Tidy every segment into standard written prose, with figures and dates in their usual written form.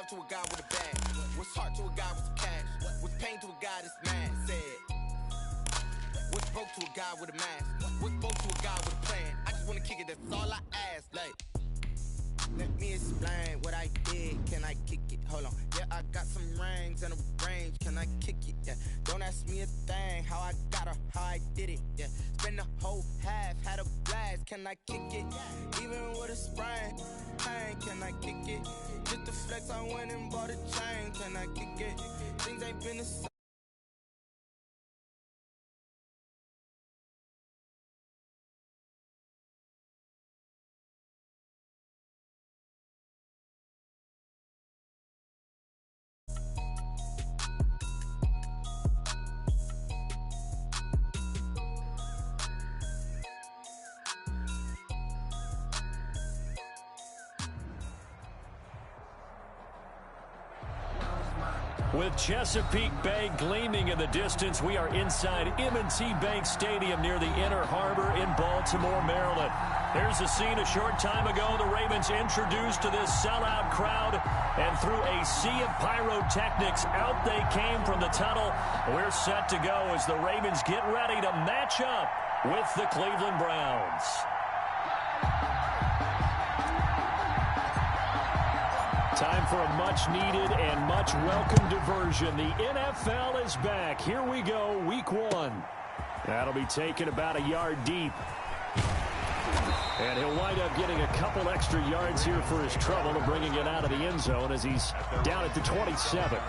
to a guy with a bag? What's heart to a guy with some cash? What's pain to a guy that's mad? Said. What's broke to a guy with a mask? What's broke to a guy with a plan? I just wanna kick it, that's all I ask. Like, let me explain what I did. Can I kick it? Hold on. Yeah, I got some rings and a range. Can I kick it? Yeah. Don't ask me a thing. How I got her, how I did it. Yeah. Spend the whole half, had a blast. Can I kick it? Even with a sprain. Pain, can I kick it? Just the flex, I went and bought a chain. Can I kick it? Things ain't been the same. With Chesapeake Bay gleaming in the distance, we are inside M&T Bank Stadium near the Inner Harbor in Baltimore, Maryland. Here's the scene a short time ago. The Ravens introduced to this sellout crowd, and through a sea of pyrotechnics, out they came from the tunnel. We're set to go as the Ravens get ready to match up with the Cleveland Browns. Time for a much-needed and much-welcome diversion. The NFL is back. Here we go, Week 1. That'll be taken about a yard deep. And he'll wind up getting a couple extra yards here for his trouble and bringing it out of the end zone as he's down at the 27.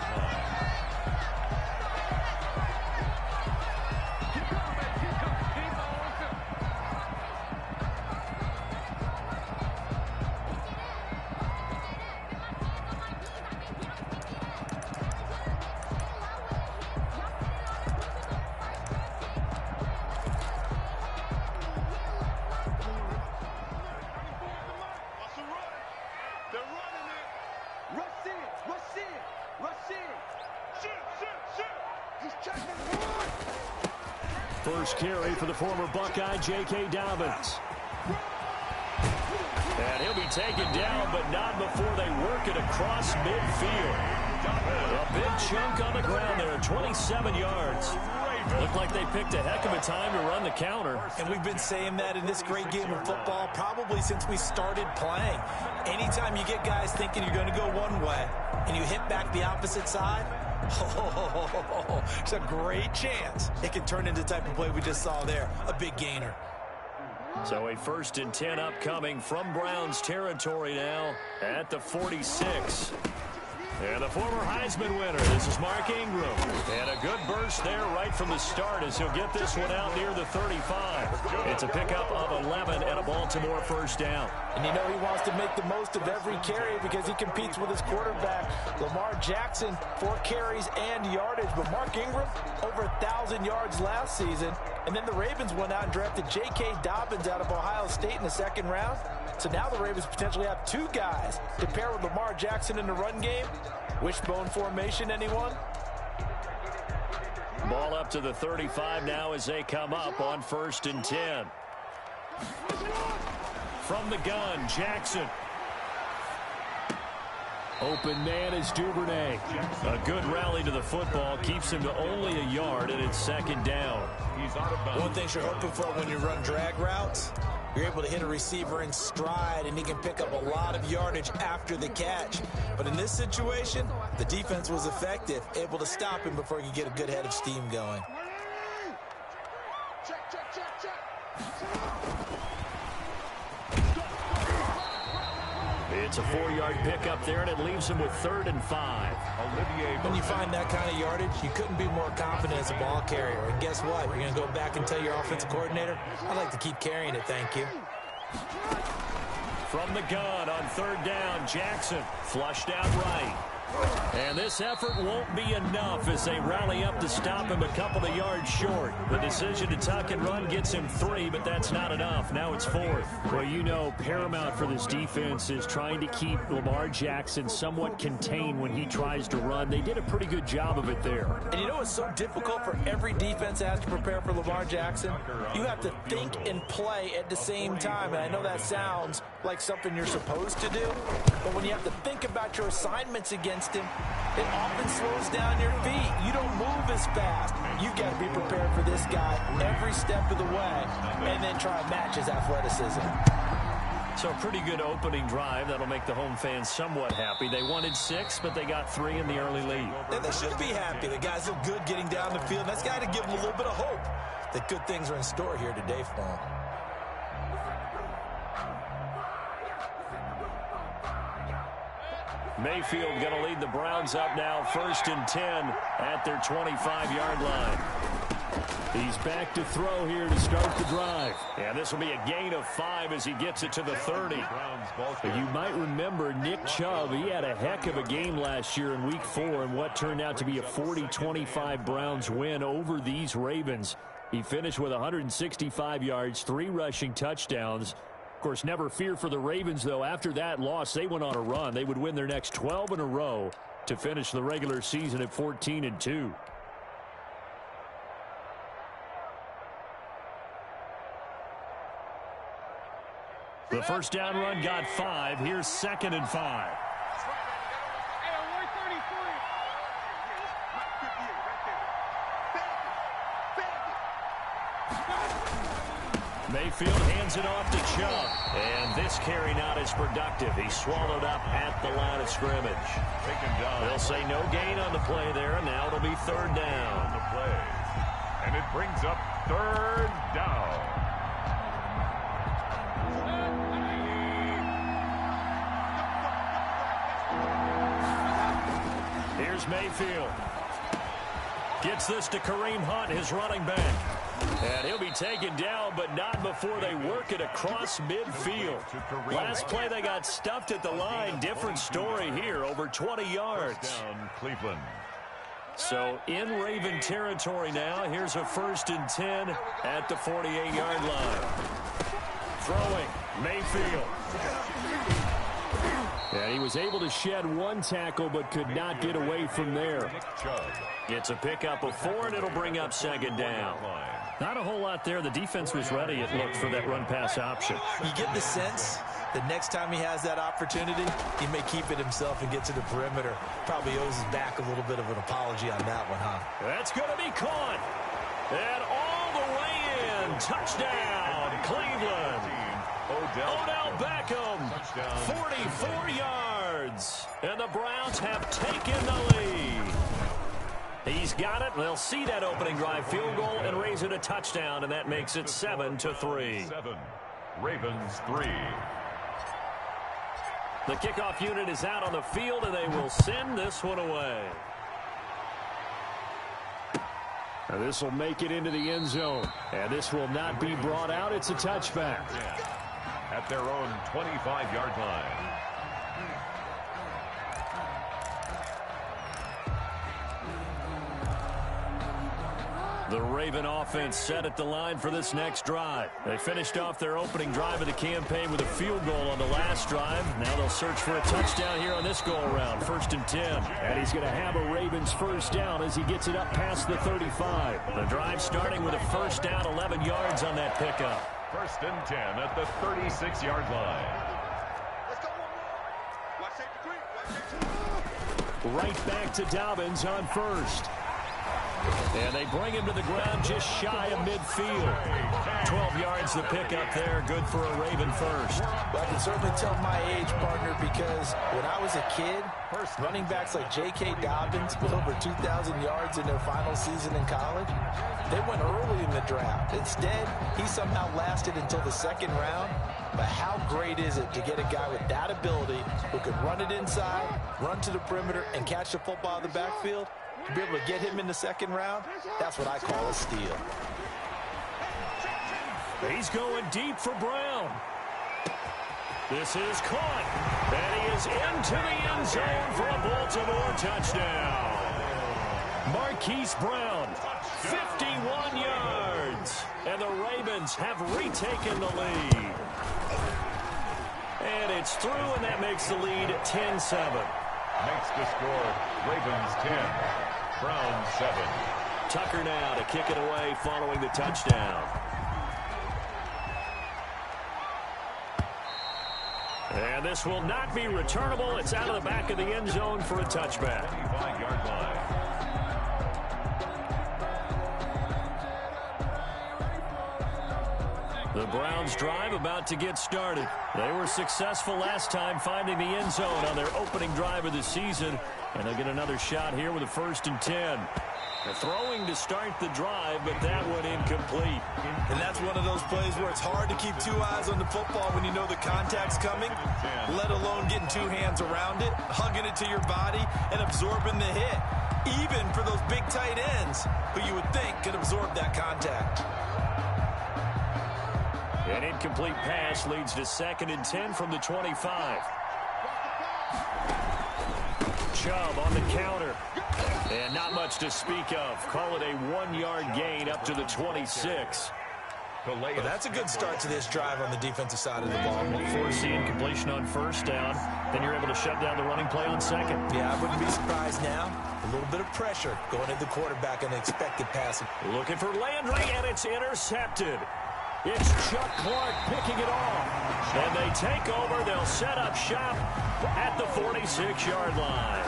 First carry for the former Buckeye, J.K. Dobbins. And he'll be taken down, but not before they work it across midfield. A big chunk on the ground there, 27 yards. Looked like they picked a heck of a time to run the counter. And we've been saying that in this great game of football probably since we started playing. Anytime you get guys thinking you're going to go one way and you hit back the opposite side, it's a great chance it can turn into the type of play we just saw there, a big gainer. So a 1st and 10 upcoming from Browns territory now at the 46. And the former Heisman winner, this is Mark Ingram. And a good burst there right from the start as he'll get this one out near the 35. It's a pickup of 11 and a Baltimore first down. And you know he wants to make the most of every carry because he competes with his quarterback, Lamar Jackson, 4 carries and yardage. But Mark Ingram, over 1,000 yards last season. And then the Ravens went out and drafted J.K. Dobbins out of Ohio State in the 2nd round. So now the Ravens potentially have 2 guys to pair with Lamar Jackson in the run game. Wishbone formation, anyone? Ball up to the 35 now as they come up on 1st and 10. From the gun, Jackson. Open man is Duvernay. A good rally to the football keeps him to only a yard, and it's 2nd down. One thing you're hoping for when you run drag routes, you're able to hit a receiver in stride, and he can pick up a lot of yardage after the catch. But in this situation, the defense was effective, able to stop him before he could get a good head of steam going. It's a 4-yard pickup there, and it leaves him with 3rd and 5. When you find that kind of yardage, you couldn't be more confident as a ball carrier. And guess what? You're going to go back and tell your offensive coordinator, I'd like to keep carrying it, thank you. From the gun on 3rd down, Jackson flushed out right. And this effort won't be enough as they rally up to stop him a couple of yards short. The decision to tuck and run gets him 3, but that's not enough. Now it's 4th. Well, you know, paramount for this defense is trying to keep Lamar Jackson somewhat contained when he tries to run. They did a pretty good job of it there. And you know it's so difficult for every defense that has to prepare for Lamar Jackson? You have to think and play at the same time. And I know that sounds like something you're supposed to do, but when you have to think about your assignments against him, it often slows down your feet. You don't move as fast. You've got to be prepared for this guy every step of the way and then try and match his athleticism. So a pretty good opening drive. That'll make the home fans somewhat happy. They wanted 6, but they got 3 in the early lead. And they should be happy. The guys look good getting down the field. That's got to give them a little bit of hope that good things are in store here today for them. Mayfield going to lead the Browns up now, 1st and 10 at their 25-yard line. He's back to throw here to start the drive. And this will be a gain of 5 as he gets it to the 30. You might remember Nick Chubb. He had a heck of a game last year in Week 4 in what turned out to be a 40-25 Browns win over these Ravens. He finished with 165 yards, 3 rushing touchdowns. Of course, never fear for the Ravens, though. After that loss, they went on a run. They would win their next 12 in a row to finish the regular season at 14-2. The first down run got 5. Here's 2nd and 5. Mayfield hands it off to Chubb. And this carry not as productive. He's swallowed up at the line of scrimmage. They'll say no gain on the play there, and now it'll be 3rd down. On the play. And it brings up 3rd down. Here's Mayfield. Gets this to Kareem Hunt, his running back. And he'll be taken down, but not before they work it across midfield. Last play they got stuffed at the line. Different story here, over 20 yards. Down Cleveland. So in Raven territory now. Here's a 1st and 10 at the 48-yard line. Throwing, Mayfield. And he was able to shed 1 tackle, but could not get away from there. It's a pickup of 4, and it'll bring up 2nd down. Not a whole lot there. The defense was ready, it looked, for that run-pass option. You get the sense that next time he has that opportunity, he may keep it himself and get to the perimeter. Probably owes his back a little bit of an apology on that one, huh? That's going to be caught. And all the way in. Touchdown, Cleveland. Odell Beckham, 44 yards. And the Browns have taken the lead. He's got it. They'll see that opening drive field goal and raise it a touchdown, and that makes it 7-3. 7. Ravens 3. The kickoff unit is out on the field, and they will send this one away. And this will make it into the end zone. And this will not be brought out. It's a touchback. At their own 25-yard line. The Raven offense set at the line for this next drive. They finished off their opening drive of the campaign with a field goal on the last drive. Now they'll search for a touchdown here on this go-around. 1st and 10. And he's going to have a Ravens 1st down as he gets it up past the 35. The drive starting with a 1st down, 11 yards on that pickup. 1st and 10 at the 36-yard line. Right back to Dobbins on 1st. And they bring him to the ground just shy of midfield. 12 yards the pickup there. Good for a Raven 1st. Well, I can certainly tell my age, partner, because when I was a kid, running backs like J.K. Dobbins with over 2,000 yards in their final season in college, they went early in the draft. Instead, he somehow lasted until the 2nd round. But how great is it to get a guy with that ability who can run it inside, run to the perimeter, and catch the football in the backfield? To be able to get him in the 2nd round, that's what I call a steal. He's going deep for Brown. This is caught. And he is into the end zone for a Baltimore touchdown. Marquise Brown, 51 yards. And the Ravens have retaken the lead. And it's through, and that makes the lead 10-7. Makes the score Ravens 10, Browns 7. Tucker now to kick it away following the touchdown. And this will not be returnable. It's out of the back of the end zone for a touchback. 25-yard line. The Browns drive about to get started. They were successful last time finding the end zone on their opening drive of the season. And they'll get another shot here with a 1st and 10. They're throwing to start the drive, but that one incomplete. And that's one of those plays where it's hard to keep two eyes on the football when you know the contact's coming, let alone getting two hands around it, hugging it to your body, and absorbing the hit. Even for those big tight ends who you would think could absorb that contact. An incomplete pass leads to 2nd and 10 from the 25. Chubb on the counter. And not much to speak of. Call it a 1-yard gain up to the 26. Well, that's a good start to this drive on the defensive side of the ball. Forcing completion on 1st down. Then you're able to shut down the running play on 2nd. Yeah, I wouldn't be surprised now. A little bit of pressure going at the quarterback on the expected passing. Looking for Landry, and it's intercepted. It's Chuck Clark picking it off. And they take over. They'll set up shop at the 46-yard line.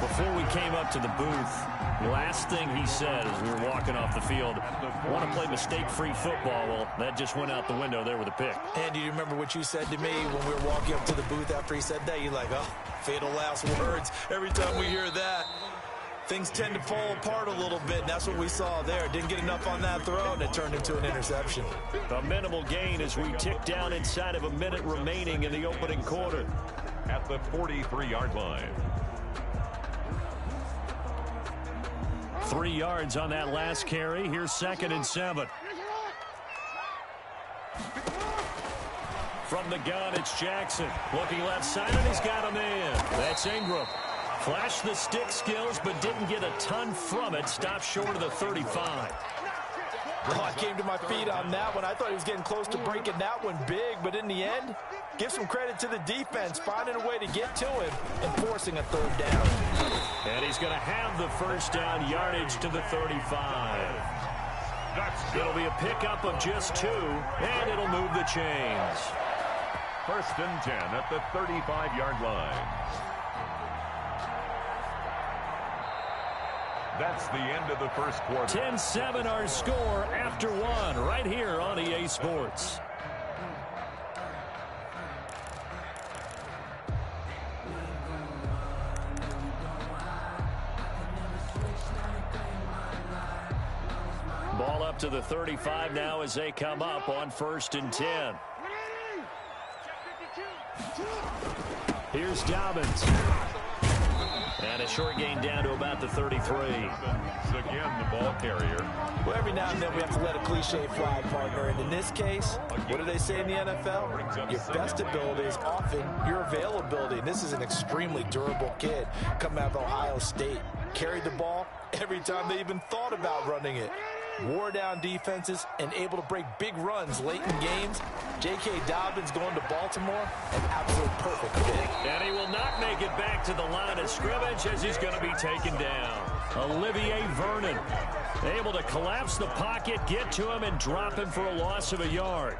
Before we came up to the booth, the last thing he said as we were walking off the field, I want to play mistake-free football. Well, that just went out the window there with a pick. And do you remember what you said to me when we were walking up to the booth after he said that? You're like, oh, fatal last words. Every time we hear that, things tend to fall apart a little bit, and that's what we saw there. Didn't get enough on that throw, and it turned into an interception. A minimal gain as we tick down inside of a minute remaining in the opening quarter. At the 43-yard line. 3 yards on that last carry. Here's 2nd and 7. From the gun, it's Jackson. Looking left side, and he's got a man. That's Ingram. Flashed the stick skills, but didn't get a ton from it. Stopped short of the 35. Oh, I came to my feet on that one. I thought he was getting close to breaking that one big, but in the end, give some credit to the defense, finding a way to get to him and forcing a 3rd down. And he's going to have the 1st down, yardage to the 35. It'll be a pickup of just 2, and it'll move the chains. 1st and 10 at the 35-yard line. That's the end of the first quarter. 10-7 our score after 1 right here on EA Sports. Ball up to the 35 now as they come up on 1st and 10. Here's Dobbins. And a short gain down to about the 33. Again, the ball carrier. Well, every now and then we have to let a cliche fly, partner. And in this case, what do they say in the NFL? Your best ability is often your availability. And this is an extremely durable kid coming out of Ohio State. Carried the ball every time they even thought about running it. Wore down defenses and able to break big runs late in games. J.K. Dobbins going to Baltimore, an absolute perfect fit. And he will not make it back to the line of scrimmage as he's going to be taken down. Olivier Vernon able to collapse the pocket, get to him, and drop him for a loss of a yard.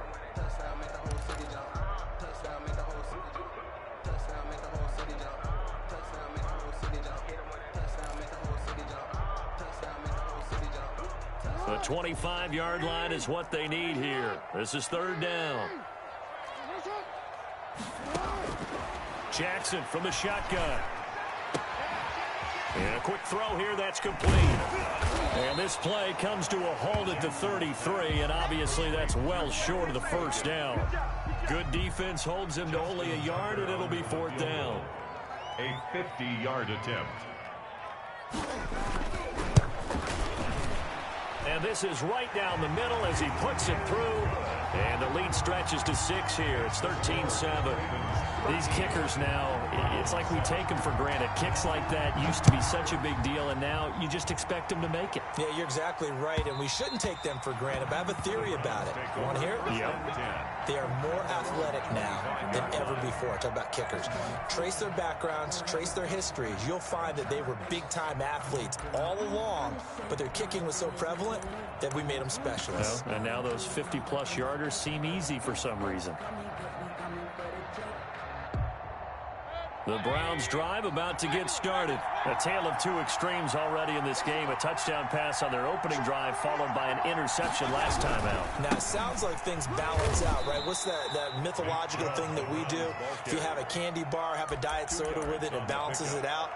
The 25-yard line is what they need here. This is 3rd down. Jackson from the shotgun. And a quick throw here, that's complete. And this play comes to a halt at the 33, and obviously that's well short of the 1st down. Good defense holds him to only a yard, and it'll be 4th down. A 50-yard attempt. And this is right down the middle as he puts it through. And the lead stretches to 6 here. It's 13-7. These kickers now, it's like we take them for granted. Kicks like that used to be such a big deal, and now you just expect them to make it. Yeah, you're exactly right, and we shouldn't take them for granted, but I have a theory about it. You want to hear it? Yep. They are more athletic now than ever before. Talk about kickers. Trace their backgrounds, trace their histories. You'll find that they were big-time athletes all along, but their kicking was so prevalent that we made them specialists. Well, and now those 50-plus yarders seem easy for some reason. The Browns drive about to get started. A tale of two extremes already in this game. A touchdown pass on their opening drive followed by an interception last time out. Now, it sounds like things balance out, right? What's that mythological thing that we do? If you have a candy bar, have a diet soda with it, it balances it out.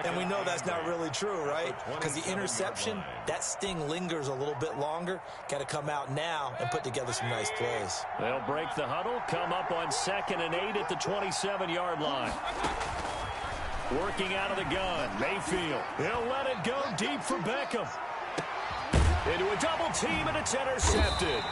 And we know that's not really true, right? Because the interception, that sting lingers a little bit longer. Got to come out now and put together some nice plays. They'll break the huddle, come up on 2nd and 8 at the 27-yard line. Working out of the gun, Mayfield. He'll let it go deep for Beckham. Into a double team, and it's intercepted.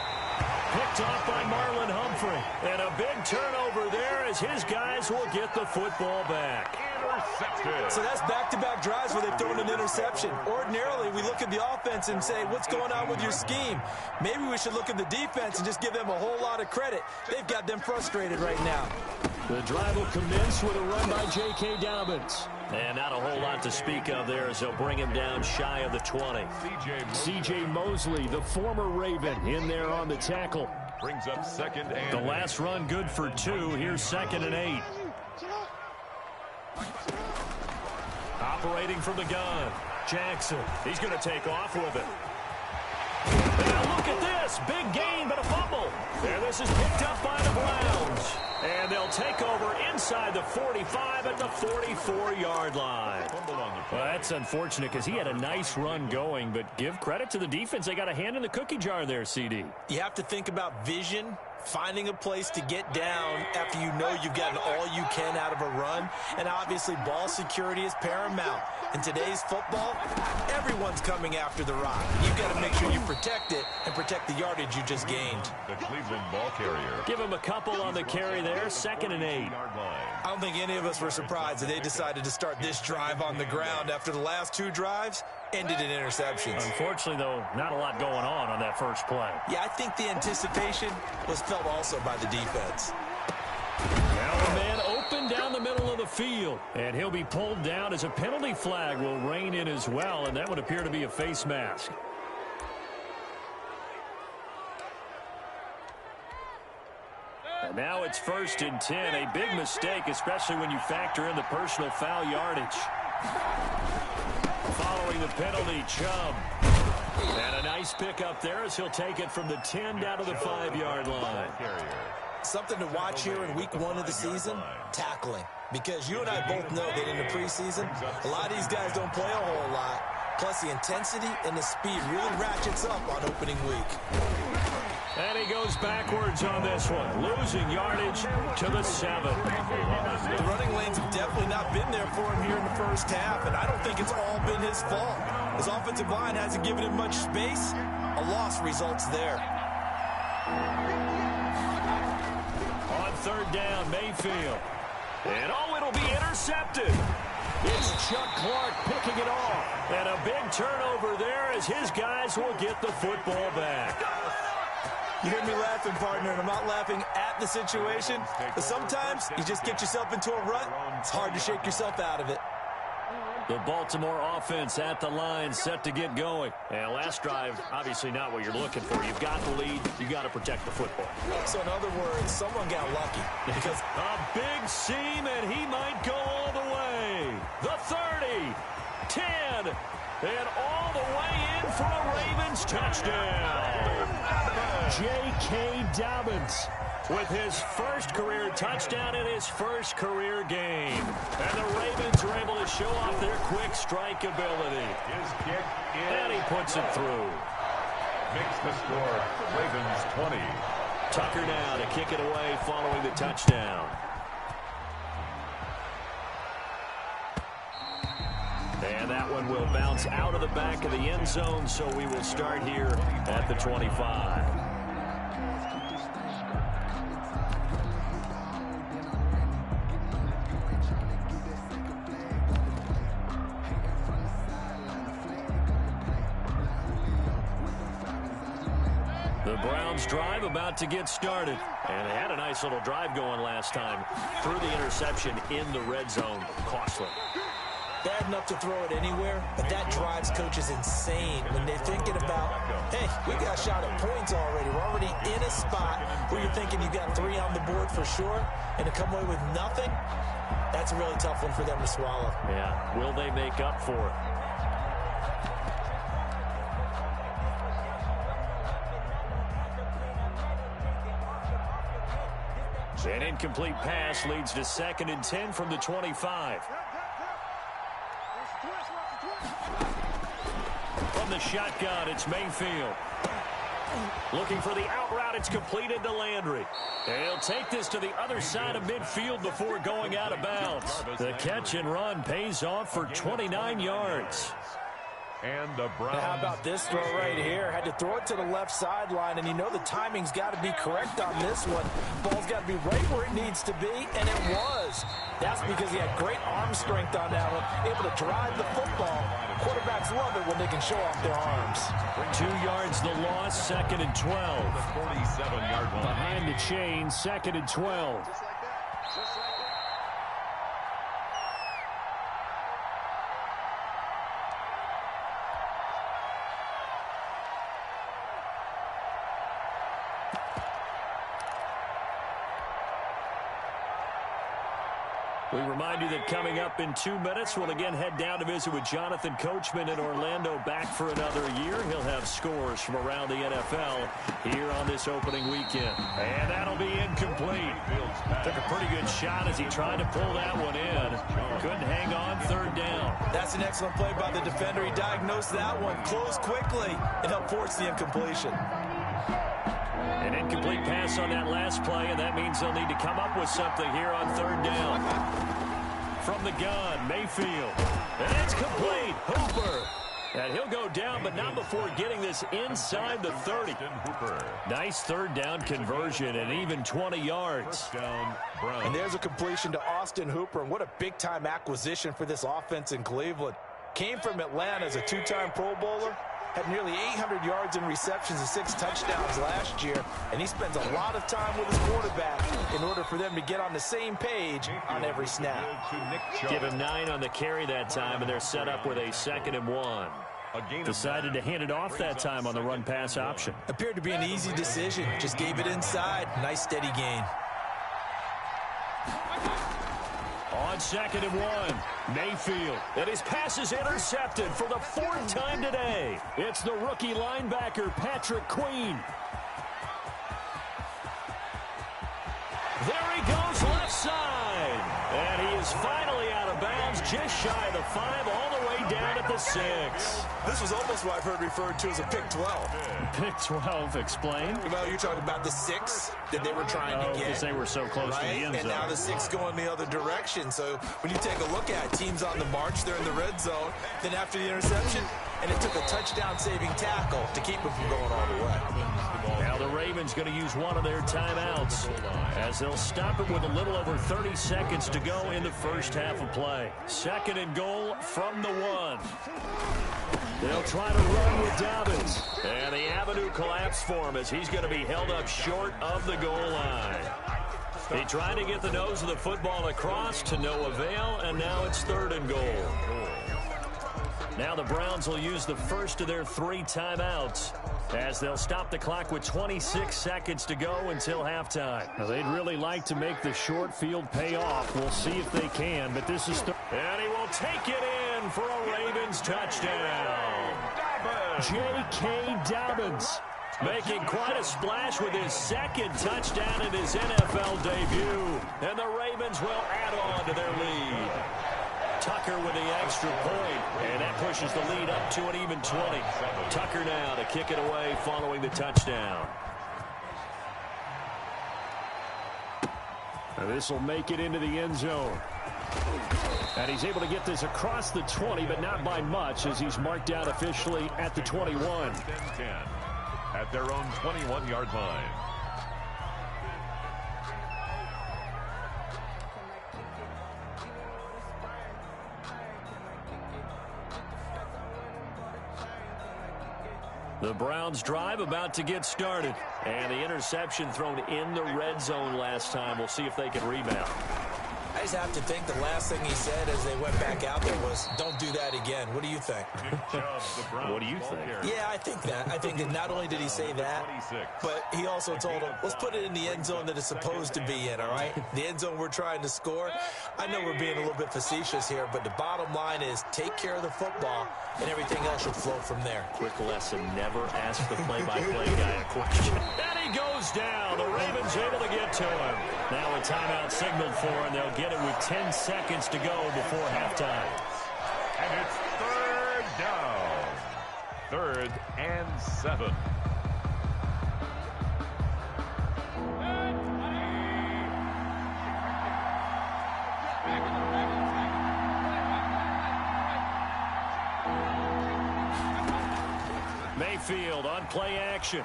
Picked off by Marlon Humphrey. And a big turnover there as his guys will get the football back. Intercepted. So that's back-to-back drives where they've thrown an interception. Ordinarily, we look at the offense and say, what's going on with your scheme? Maybe we should look at the defense and just give them a whole lot of credit. They've got them frustrated right now. The drive will commence with a run by J.K. Dobbins. And not a whole lot to speak of there as they'll bring him down shy of the 20. C.J. Mosley, the former Raven, in there on the tackle. Brings up 2nd and The last run good for 2. Here's 2nd and 8. Operating from the gun, Jackson. He's going to take off with it. Now look at this. Big gain, but a fumble. And this is picked up by the Browns. And they'll take over inside the 45 at the 44-yard line. Well, that's unfortunate because he had a nice run going, but give credit to the defense. They got a hand in the cookie jar there, CD. You have to think about vision, finding a place to get down after you know you've gotten all you can out of a run. And obviously, ball security is paramount. In today's football, everyone's coming after the rock. You've got to make sure you protect it and protect the yardage you just gained. the Cleveland ball carrier. Give him a couple on the carry there, 2nd and 8. I don't think any of us were surprised that they decided to start this drive on the ground after the last 2 drives ended in interceptions. Unfortunately, though, not a lot going on that first play. Yeah, I think the anticipation was felt also by the defense. Now a man open down the middle of the field, and he'll be pulled down as a penalty flag will rein in as well, and that would appear to be a face mask. And now it's 1st and 10, a big mistake, especially when you factor in the personal foul yardage. Following the penalty, Chubb. And a nice pickup there as he'll take it from the 10 down to the 5-yard line. Something to watch here in week 1 of the season, tackling. Because you and I both know that in the preseason, a lot of these guys don't play a whole lot. Plus, the intensity and the speed really ratchets up on opening week. And he goes backwards on this one, losing yardage to the 7. The running lanes have definitely not been there for him here in the first half, and I don't think it's all been his fault. His offensive line hasn't given him much space. A loss results there. On 3rd down, Mayfield. And it'll be intercepted. It's Chuck Clark picking it off. And a big turnover there as his guys will get the football back. You hear me laughing, partner, and I'm not laughing at the situation, but sometimes you just get yourself into a rut. It's hard to shake yourself out of it. The Baltimore offense at the line, set to get going. And last drive, obviously not what you're looking for. You've got the lead. You've got to protect the football. So in other words, someone got lucky. Because a big seam, and he might go all the way. The 30, 10, and all the way in for a Ravens touchdown. J.K. Dobbins with his first career touchdown in his first career game. And the Ravens are able to show off their quick strike ability. His kick is And he puts it through. Makes the score Ravens 20. Tucker now to kick it away following the touchdown. And that one will bounce out of the back of the end zone, so we will start here at the 25. The Browns drive about to get started. And they had a nice little drive going last time. Threw the interception in the red zone. Costly. Bad enough to throw it anywhere, but that drives coaches insane when they're thinking about, hey, we got a shot at points already. We're already in a spot where you're thinking you got 3 on the board for sure, and to come away with nothing, that's a really tough one for them to swallow. Yeah, will they make up for it? An incomplete pass leads to 2nd and 10 from the 25. From the shotgun, it's Mayfield. Looking for the out route. It's completed to Landry. He'll take this to the other side of midfield before going out of bounds. The catch and run pays off for 29 yards. And the Browns. Now how about this throw right here? Had to throw it to the left sideline, and you know the timing's got to be correct on this one. Ball's got to be right where it needs to be, and it was. That's because he had great arm strength on that one, able to drive the football. Quarterbacks love it when they can show off their arms. 2 yards the loss, 2nd and 12. The 47-yard line. Behind the chain, 2nd and 12. We remind you that coming up in 2 minutes, we'll again head down to visit with Jonathan Coachman in Orlando, back for another year. He'll have scores from around the NFL here on this opening weekend. And that'll be incomplete. Took a pretty good shot as he tried to pull that one in. Couldn't hang on, 3rd down. That's an excellent play by the defender. He diagnosed that one, closed quickly, and helped force the incompletion. An incomplete pass on that last play, and that means they'll need to come up with something here on 3rd down. From the gun, Mayfield. And it's complete. Hooper. And he'll go down, but not before getting this inside the 30. Nice 3rd down conversion and even 20 yards. And there's a completion to Austin Hooper. And what a big-time acquisition for this offense in Cleveland. Came from Atlanta as a 2-time Pro Bowler. Had nearly 800 yards in receptions and 6 touchdowns last year. And he spends a lot of time with his quarterback in order for them to get on the same page on every snap. Give him 9 on the carry that time, and they're set up with a 2nd and 1. Decided to hand it off that time on the run-pass option. Appeared to be an easy decision. Just gave it inside. Nice steady gain. On 2nd and 1, Mayfield. And his pass is intercepted for the 4th time today. It's the rookie linebacker, Patrick Queen. There he goes, left side. And he is finally out of bounds, just shy of the 5, all the way down at the 6. This was almost what I've heard referred to as a pick 12. Pick 12, explain. Well, you're talking about the 6 that they were trying to get. Because they were so close to the end zone. And now the 6 going the other direction. So when you take a look at teams on the march, they're in the red zone. Then after the interception, and it took a touchdown-saving tackle to keep them from going all the way. Now the Ravens going to use one of their timeouts as they'll stop it with a little over 30 seconds to go in the first half of play. 2nd and goal from the 1. They'll try to run with Dobbins. And the avenue collapsed for him as he's going to be held up short of the goal line. He tried to get the nose of the football across to no avail, and now it's 3rd and goal. Now the Browns will use the first of their 3 timeouts as they'll stop the clock with 26 seconds to go until halftime. Now they'd really like to make the short field pay off. We'll see if they can, but this is... And he will take it in for a Ravens touchdown. J.K. Dobbins making quite a splash with his 2nd touchdown in his NFL debut. And the Ravens will add on to their lead. Tucker with the extra point, and that pushes the lead up to an even 20. Tucker now to kick it away following the touchdown. This will make it into the end zone. And he's able to get this across the 20, but not by much, as he's marked out officially at the 21. 10-10 at their own 21-yard line. The Browns drive about to get started. And the interception thrown in the red zone last time. We'll see if they can rebound. I just have to think the last thing he said as they went back out there was, don't do that again. What do you think? What do you think? Yeah, I think that. I think that not only did he say that, but he also told him, let's put it in the end zone that it's supposed to be in, all right? The end zone we're trying to score. I know we're being a little bit facetious here, but the bottom line is take care of the football, and everything else should flow from there. Quick lesson, never ask the play-by-play guy a question. And he goes down. The Ravens able to get to him. Now a timeout signaled for, and they'll get it with 10 seconds to go before halftime. And it's third down. 3rd and 7. Mayfield on play action.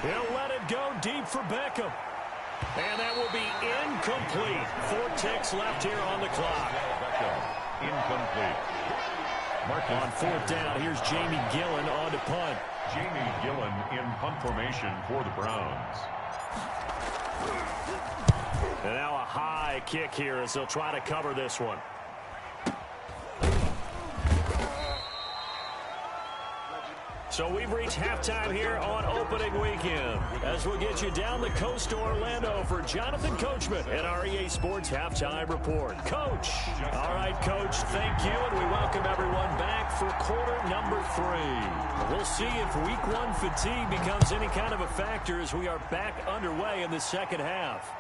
He'll let it go deep for Beckham. And that will be incomplete. 4 ticks left here on the clock. Incomplete. On 4th down, here's Jamie Gillen on to punt. Jamie Gillen in punt formation for the Browns. And now a high kick here as they'll try to cover this one. So we've reached halftime here on opening weekend. As we'll get you down the coast to Orlando for Jonathan Coachman and our EA Sports Halftime Report. Coach. All right, Coach, thank you, and we welcome everyone back for quarter number 3. We'll see if week 1 fatigue becomes any kind of a factor as we are back underway in the second half.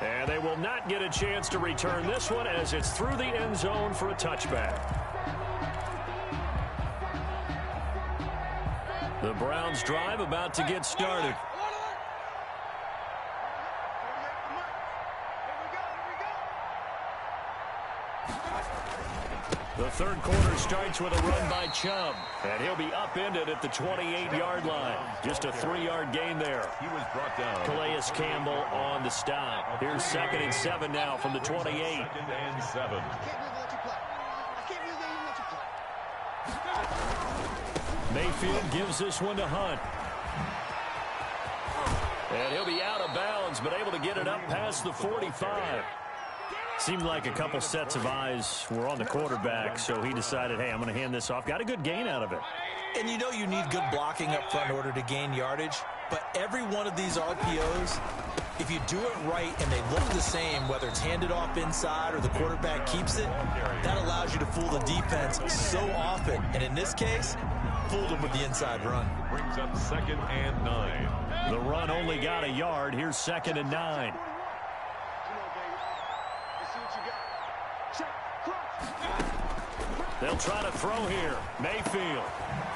And they will not get a chance to return this one as it's through the end zone for a touchback. The Browns drive about to get started. The third quarter starts with a run by Chubb, and he'll be upended at the 28-yard line. Just a 3-yard gain there. He was brought down. Calais Campbell on the stop. Here's 2nd and 7 now from the 28. 2nd and 7. Mayfield gives this one to Hunt. And he'll be out of bounds, but able to get it up past the 45. Seemed like a couple sets of eyes were on the quarterback, so he decided, hey, I'm going to hand this off. Got a good gain out of it. And you know you need good blocking up front in order to gain yardage, but every one of these RPOs, if you do it right and they look the same, whether it's handed off inside or the quarterback keeps it, that allows you to fool the defense so often. And in this case, fooled them with the inside run. Brings up 2nd and 9. The run only got a yard. Here's 2nd and 9. They'll try to throw here. Mayfield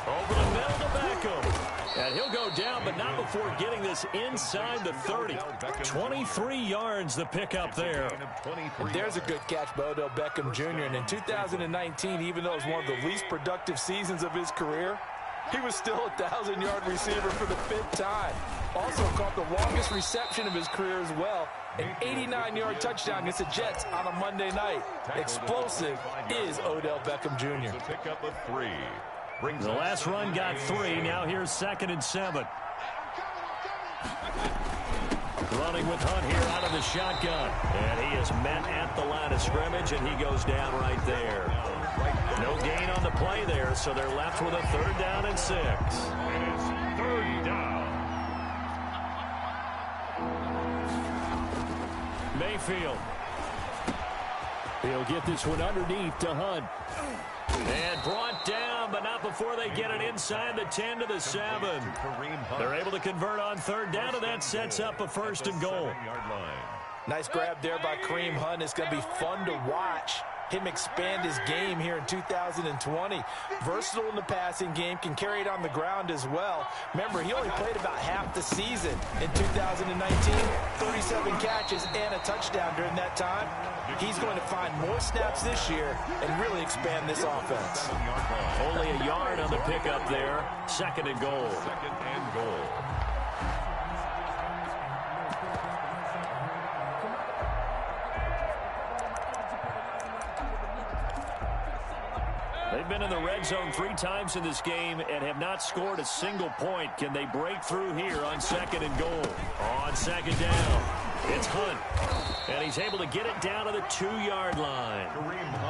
over the middle to Beckham. And he'll go down, but not before getting this inside the 30. 23 yards the pickup there. And there's a good catch by Odell Beckham Jr. And in 2019, even though it was one of the least productive seasons of his career, he was still a 1,000-yard receiver for the 5th time. Also caught the longest reception of his career as well. An 89-yard touchdown against the Jets on a Monday night. Explosive is Odell Beckham Jr. The pickup of 3. The last run got 3. Now here's 2nd and 7. Running with Hunt here out of the shotgun. And he is met at the line of scrimmage, and he goes down right there. No gain on the play there, so they're left with a 3rd down and 6. And it's 3rd down. Mayfield. He'll get this one underneath to Hunt. And brought down, but not before they get it inside the 10 to the 7. They're able to convert on 3rd down, and that sets up a 1st and goal. Nice grab there by Kareem Hunt. It's going to be fun to watch him expand his game here in 2020. Versatile in the passing game, can carry it on the ground as well. Remember, he only played about half the season in 2019. 37 catches and a touchdown during that time. He's going to find more snaps this year and really expand this offense. Only a yard on the pickup there. 2nd and goal. 2nd and goal. They've They've been in the red zone 3 times in this game and have not scored a single point. Can they break through here on 2nd and goal? On 2nd down, it's Hunt. And he's able to get it down to the 2-yard line.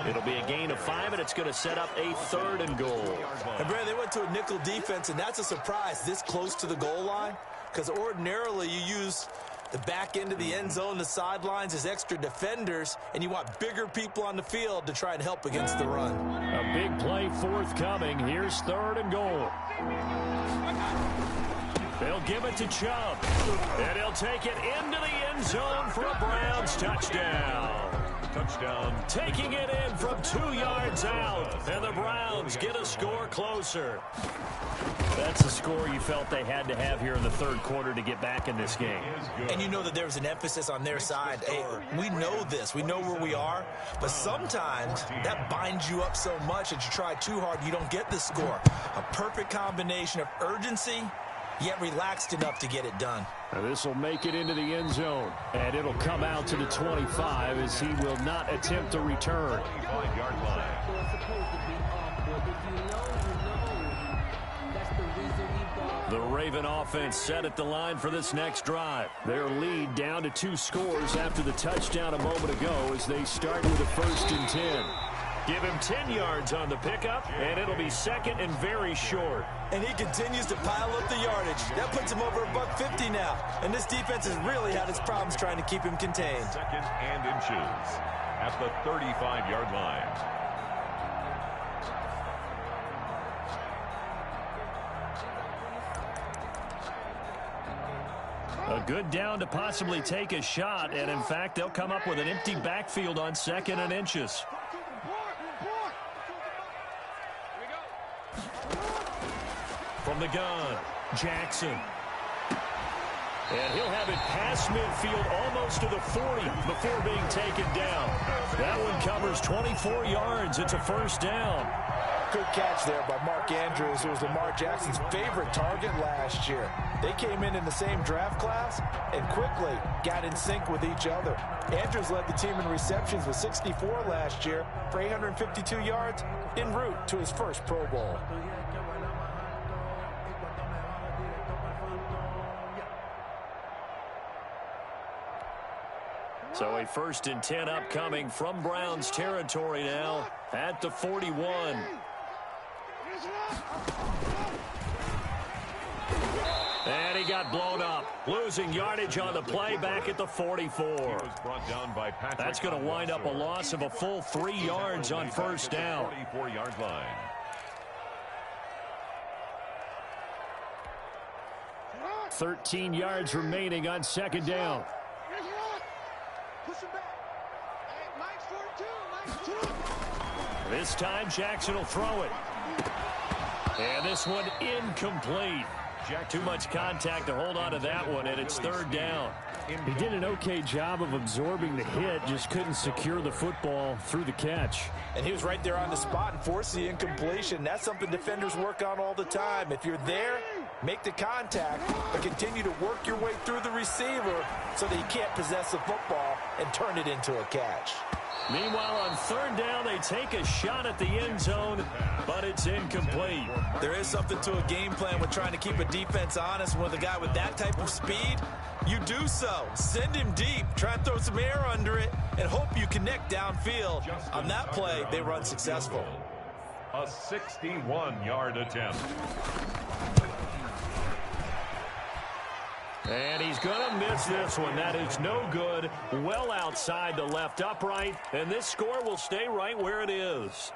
It'll be a gain of 5, and it's going to set up a 3rd and goal. And Brad, they went to a nickel defense, and that's a surprise this close to the goal line, because ordinarily you use the back end of the end zone, the sidelines as extra defenders, and you want bigger people on the field to try and help against the run. A big play forthcoming. Here's 3rd and goal. They'll give it to Chubb, and he'll take it into the end zone for a Browns touchdown. Touchdown. Taking it in from 2 yards out, and the Browns get a score closer. That's a score you felt they had to have here in the 3rd quarter to get back in this game. And you know that there's an emphasis on their side. Hey, we know this. We know where we are. But sometimes that binds you up so much that you try too hard, you don't get the score. A perfect combination of urgency, yet relaxed enough to get it done. This will make it into the end zone, and it'll come out to the 25 as he will not attempt to return. 25-yard line. The Raven offense set at the line for this next drive. Their lead down to 2 scores after the touchdown a moment ago as they start with a 1st and 10. Give him 10 yards on the pickup, and it'll be 2nd and very short. And he continues to pile up the yardage. That puts him over $150 now. And this defense has really had its problems trying to keep him contained. 2nd and inches at the 35-yard line. A good down to possibly take a shot, and in fact, they'll come up with an empty backfield on 2nd and inches. From the gun, Jackson. And he'll have it past midfield almost to the 40 before being taken down. That one covers 24 yards. It's a 1st down. Good catch there by Mark Andrews, who was Lamar Jackson's favorite target last year. They came in the same draft class and quickly got in sync with each other. Andrews led the team in receptions with 64 last year for 852 yards en route to his first Pro Bowl. So a 1st and 10 upcoming from Browns territory now at the 41. And he got blown up, losing yardage on the play back at the 44. That's going to wind up a loss of a full 3 yards on 1st down. 44-yard line. $13 yards remaining on 2nd down. This time Jackson will throw it. And this one incomplete. Too much contact to hold on to that one, and it's 3rd down. He did an okay job of absorbing the hit, just couldn't secure the football through the catch. And he was right there on the spot and forced the incompletion. That's something defenders work on all the time. If you're there, make the contact, but continue to work your way through the receiver so that you can't possess the football and turn it into a catch. Meanwhile, on 3rd down, they take a shot at the end zone, but it's incomplete. There is something to a game plan with trying to keep a defense honest. With a guy with that type of speed, you do so. Send him deep, try and throw some air under it, and hope you connect downfield. On that play, they run successful. A 61-yard attempt. And he's going to miss this one. That is no good. Well outside the left upright. And this score will stay right where it is.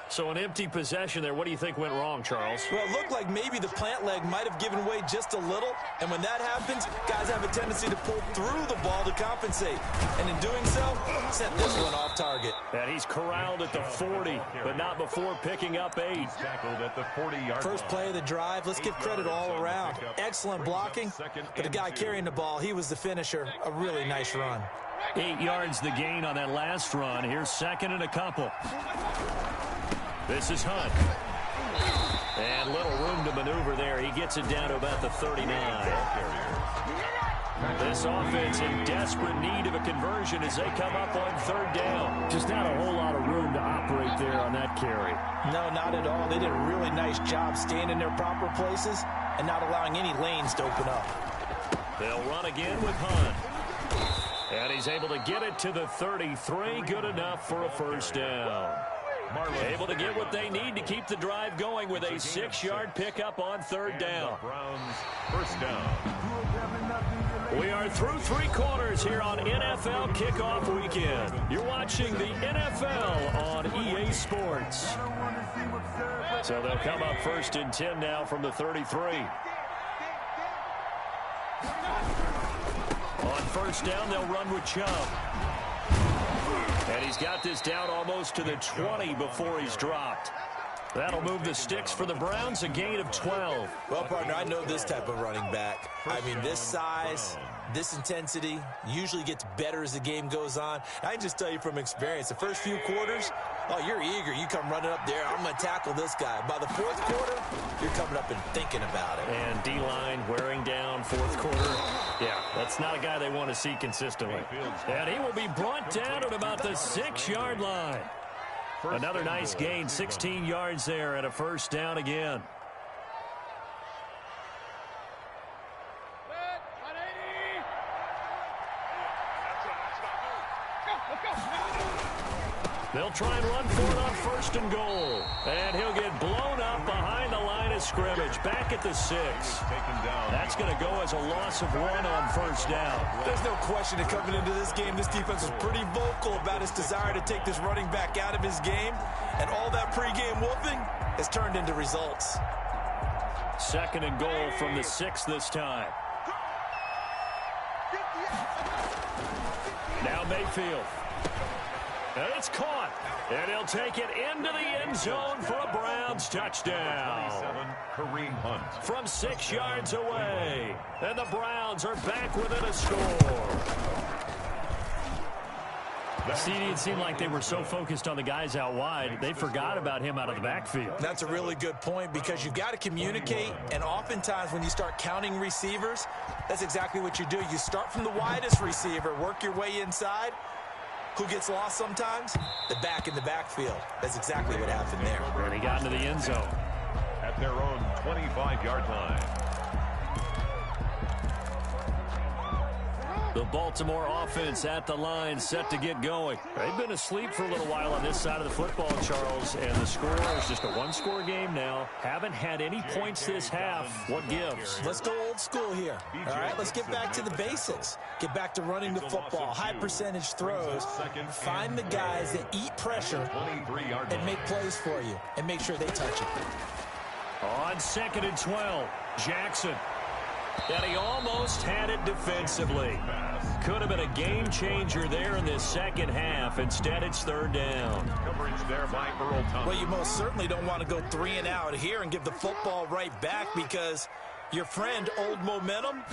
So an empty possession there. What do you think went wrong, Charles? Well, it looked like maybe the plant leg might have given way just a little. And when that happens, guys have a tendency to pull through the ball to compensate. And in doing so, sent this one off target. And he's corralled at the 40, but not before picking up 8. Tackled at the 40-yard First play of the drive, let's give credit all around. Excellent blocking, but the guy carrying the ball, he was the finisher. A really nice run. 8 yards the gain on that last run. Here's 2nd and a couple. This is Hunt. And little room to maneuver there. He gets it down to about the 39. This offense in desperate need of a conversion as they come up on third down. Just not a whole lot of room to operate there on that carry. No, not at all. They did a really nice job staying in their proper places and not allowing any lanes to open up. They'll run again with Hunt. And he's able to get it to the 33. Good enough for a first down. Able to get what they need to keep the drive going with a 6-yard pickup on third down. Browns first down. We are through 3 quarters here on NFL Kickoff Weekend. You're watching the NFL on EA Sports. So they'll come up first and 10 now from the 33. On first down, they'll run with Chubb. And he's got this down almost to the 20 before he's dropped. That'll move the sticks for the Browns, a gain of 12. Well, partner, I know this type of running back. I mean, this size, this intensity usually gets better as the game goes on. I can just tell you from experience, the first few quarters, oh, you're eager. You come running up there, I'm going to tackle this guy. By the fourth quarter, you're coming up and thinking about it. And D-line wearing down fourth quarter. Yeah, that's not a guy they want to see consistently. And he will be brought down at about the 6-yard line. Another nice gain, 16 yards there and a first down again. They'll try and run for it on first and goal. And he'll get blown up behind the line of scrimmage. Back at the 6. That's going to go as a loss of 1 on first down. There's no question that coming into this game, this defense was pretty vocal about its desire to take this running back out of his game. And all that pregame whooping has turned into results. Second and goal from the 6 this time. Now Mayfield. And it's caught. And he'll take it into the end zone for a Browns touchdown. Kareem Hunt. From 6 yards away. And the Browns are back within a score. It seemed like they were so focused on the guys out wide, they forgot about him out of the backfield. That's a really good point because you've got to communicate, and oftentimes when you start counting receivers, that's exactly what you do. You start from the widest receiver, work your way inside. Who gets lost sometimes? The back in the backfield. That's exactly what happened there. And he got into the end zone. At their own 25-yard line. The Baltimore offense at the line, set to get going. They've been asleep for a little while on this side of the football, Charles, and the score is just a one-score game now. Haven't had any points this half. What gives? Let's go old school here. All right, let's get back to the basics. Get back to running the football, high-percentage throws. Find the guys that eat pressure and make plays for you, and make sure they touch it. On 2nd and 12, Jackson. And he almost had it defensively. Could have been a game changer there in this second half. Instead, it's third down. Coverage there by Earl Thomas. Well, you most certainly don't want to go 3 and out here and give the football right back because your friend, Old Momentum,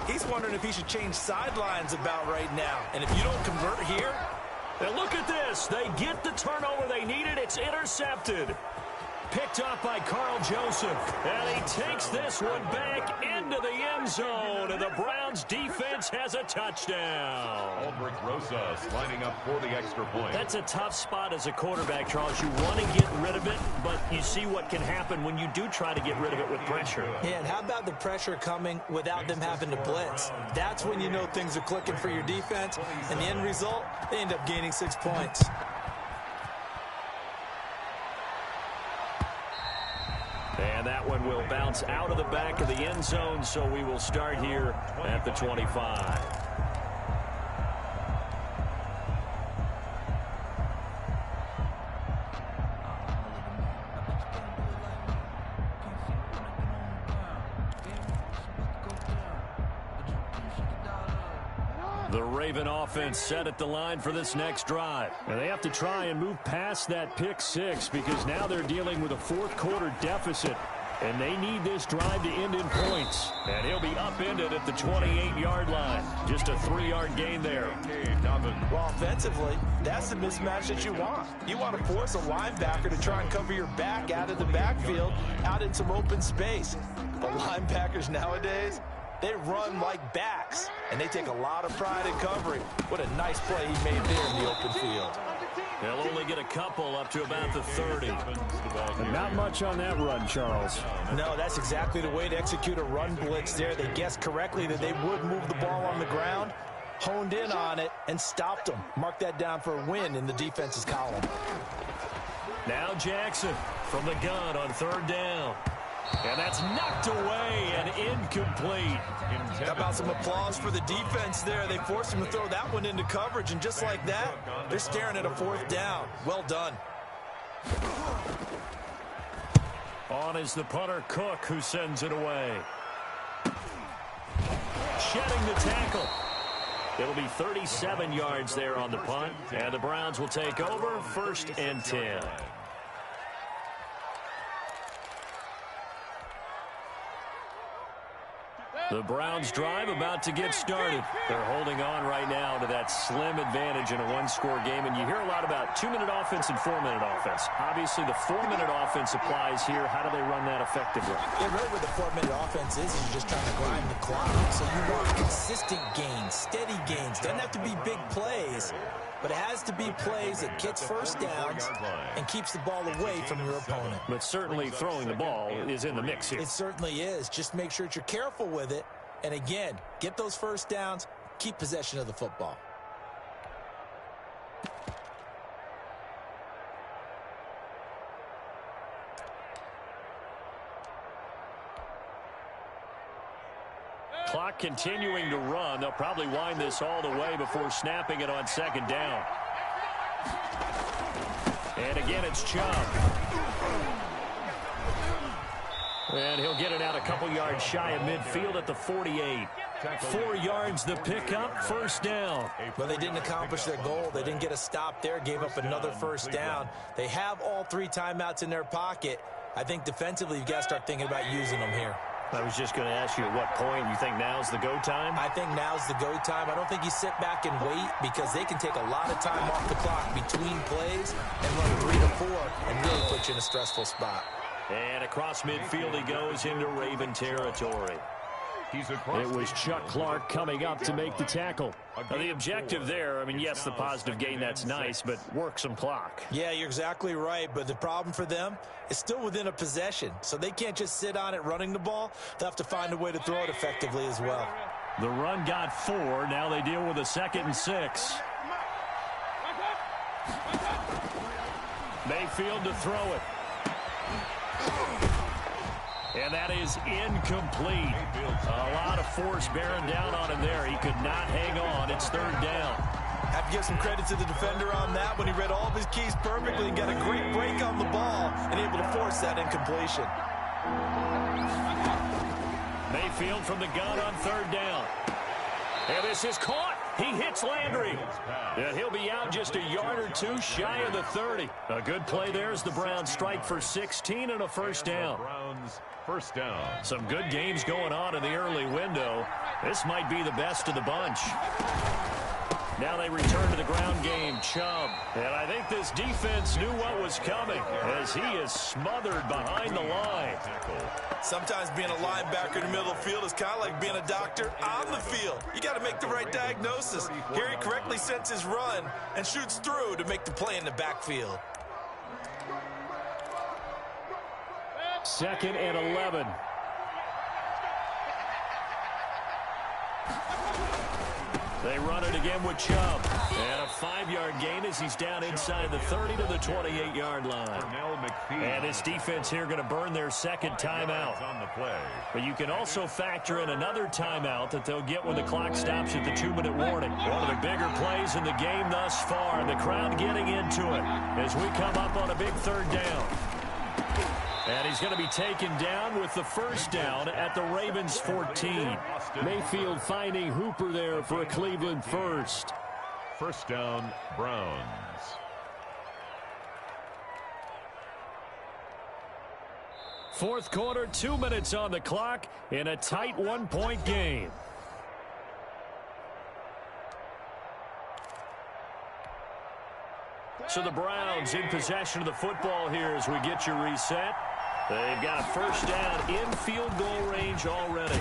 he's wondering if he should change sidelines about right now. And if you don't convert here. And look at this. They get the turnover they needed. It's intercepted. Picked up by Carl Joseph. And he takes this one back into the end zone. And the Browns defense has a touchdown. Aldrich Rosas lining up for the extra point. That's a tough spot as a quarterback, Charles. You want to get rid of it, but you see what can happen when you do try to get rid of it with pressure. Yeah, and how about the pressure coming without them having to blitz? That's when you know things are clicking for your defense. And the end result, they end up gaining 6 points. And that one will bounce out of the back of the end zone, so we will start here at the 25. The Raven offense set at the line for this next drive. And they have to try and move past that pick 6 because now they're dealing with a fourth quarter deficit. And they need this drive to end in points. And he'll be upended at the 28-yard line. Just a 3-yard gain there. Well, offensively, that's the mismatch that you want. You want to force a linebacker to try and cover your back out of the backfield, out in some open space. But linebackers nowadays, They run like backs, and they take a lot of pride in covering. What a nice play he made there in the open field. They'll only get a couple up to about the 30. Not much on that run, Charles. No, that's exactly the way to execute a run blitz there. They guessed correctly that they would move the ball on the ground, honed in on it, and stopped them. Mark that down for a win in the defense's column. Now Jackson from the gun on 3rd down. And that's knocked away and incomplete. How about some applause for the defense there? They forced him to throw that one into coverage, and just like that, they're staring at a 4th down. Well done. On is the punter, Cook, who sends it away. Shedding the tackle. It'll be 37 yards there on the punt, and the Browns will take over 1st and 10. The Browns drive about to get started. They're holding on right now to that slim advantage in a one-score game, and you hear a lot about 2-minute offense and 4-minute offense. Obviously, the 4-minute offense applies here. How do they run that effectively? Yeah, really what the 4-minute offense is you're just trying to grind the clock. So you want consistent gains, steady gains. Doesn't have to be big plays, but it has to be plays that gets first downs and keeps the ball away from your opponent. But certainly throwing the ball is in the mix here. It certainly is. Just make sure that you're careful with it. And again, get those first downs, keep possession of the football. Clock continuing to run. They'll probably wind this all the way before snapping it on 2nd down. And again, it's Chubb. And he'll get it out a couple yards shy of midfield at the 48. 4 yards the pickup, 1st down. Well, they didn't accomplish their goal. They didn't get a stop there, gave up another 1st down. They have all 3 timeouts in their pocket. I think defensively you've got to start thinking about using them here. I was just going to ask you at what point you think now's the go time? I think now's the go time. I don't think you sit back and wait because they can take a lot of time off the clock between plays and run 3 to 4 and really put you in a stressful spot. And across midfield he goes into Raven territory. It was Chuck Clark coming up to make the tackle. Now, the objective there, I mean, yes, the positive gain, that's nice, but work some clock. Yeah, you're exactly right, but the problem for them is still within a possession, so they can't just sit on it running the ball. They'll have to find a way to throw it effectively as well. The run got 4. Now they deal with a 2nd and 6. Mayfield to throw it. And that is incomplete. A lot of force bearing down on him there. He could not hang on. It's 3rd down. Have to give some credit to the defender on that when he read all of his keys perfectly and got a great break on the ball and able to force that incompletion. Mayfield from the gun on 3rd down. And this is caught. He hits Landry. And he'll be out just a yard or 2 shy of the 30. A good play there as the Browns strike for 16 and a 1st down. First down. Some good games going on in the early window. This might be the best of the bunch. Now they return to the ground game. Chubb. And I think this defense knew what was coming as he is smothered behind the line. Sometimes being a linebacker in the middle of the field is kind of like being a doctor on the field. You got to make the right diagnosis. Here he correctly sets his run and shoots through to make the play in the backfield. 2nd and 11. They run it again with Chubb. And a 5-yard gain as he's down inside the 30 to the 28-yard line. And this defense here going to burn their 2nd timeout. But you can also factor in another timeout that they'll get when the clock stops at the 2-minute warning. One of the bigger plays in the game thus far. The crowd getting into it as we come up on a big 3rd down. And he's going to be taken down with the 1st down at the Ravens 14. Mayfield finding Hooper there for a Cleveland 1st. First down, Browns. Fourth quarter, 2 minutes on the clock in a tight 1-point game. So the Browns in possession of the football here as we get you reset. They've got a 1st down in field goal range already.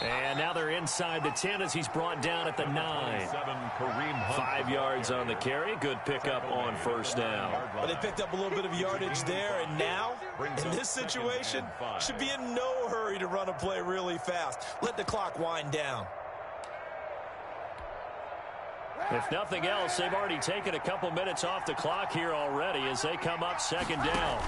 And now they're inside the 10 as he's brought down at the 9. 5 yards on the carry. Good pickup on first down. Well, they picked up a little bit of yardage there, and now, in this situation, should be in no hurry to run a play really fast. Let the clock wind down. If nothing else, they've already taken a couple minutes off the clock here already as they come up second down.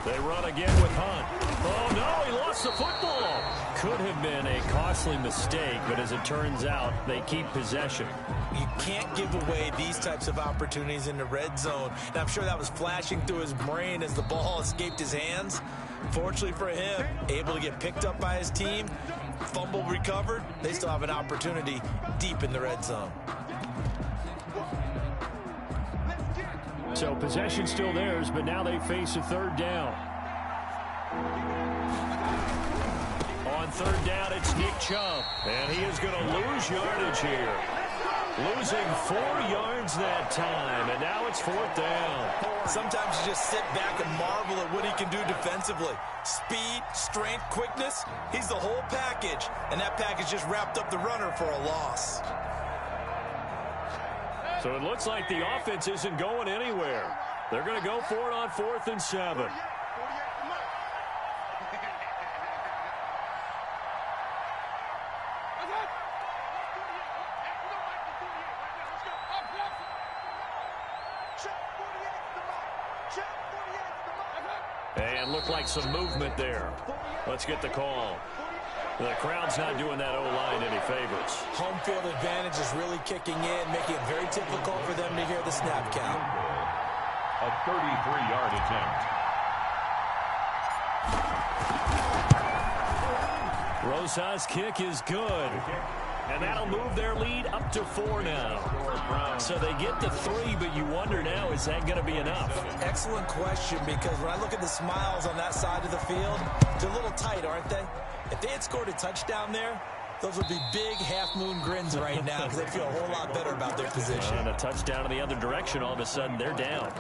They run again with Hunt. Oh, no, he lost the football. Could have been a costly mistake, but as it turns out, they keep possession. You can't give away these types of opportunities in the red zone. And I'm sure that was flashing through his brain as the ball escaped his hands. Fortunately for him, able to get picked up by his team, fumble recovered. They still have an opportunity deep in the red zone. So possession still theirs, but now they face a third down. On third down, it's Nick Chubb, and he is going to lose yardage here. Losing 4 yards that time, and now it's fourth down. Sometimes you just sit back and marvel at what he can do defensively. Speed, strength, quickness, he's the whole package, and that package just wrapped up the runner for a loss. So it looks like the offense isn't going anywhere. They're going to go for it on 4th and 7. And looked like some movement there. Let's get the call. The crowd's not doing that O-line any favors. Home field advantage is really kicking in, making it very difficult for them to hear the snap count. A 33-yard attempt. Rosa's kick is good. And that'll move their lead up to 4 now. So they get to 3, but you wonder now, is that going to be enough? Excellent question, because when I look at the smiles on that side of the field, they're a little tight, aren't they? If they had scored a touchdown there, those would be big half-moon grins right now because they feel a whole lot better about their position. And a touchdown in the other direction, all of a sudden they're down.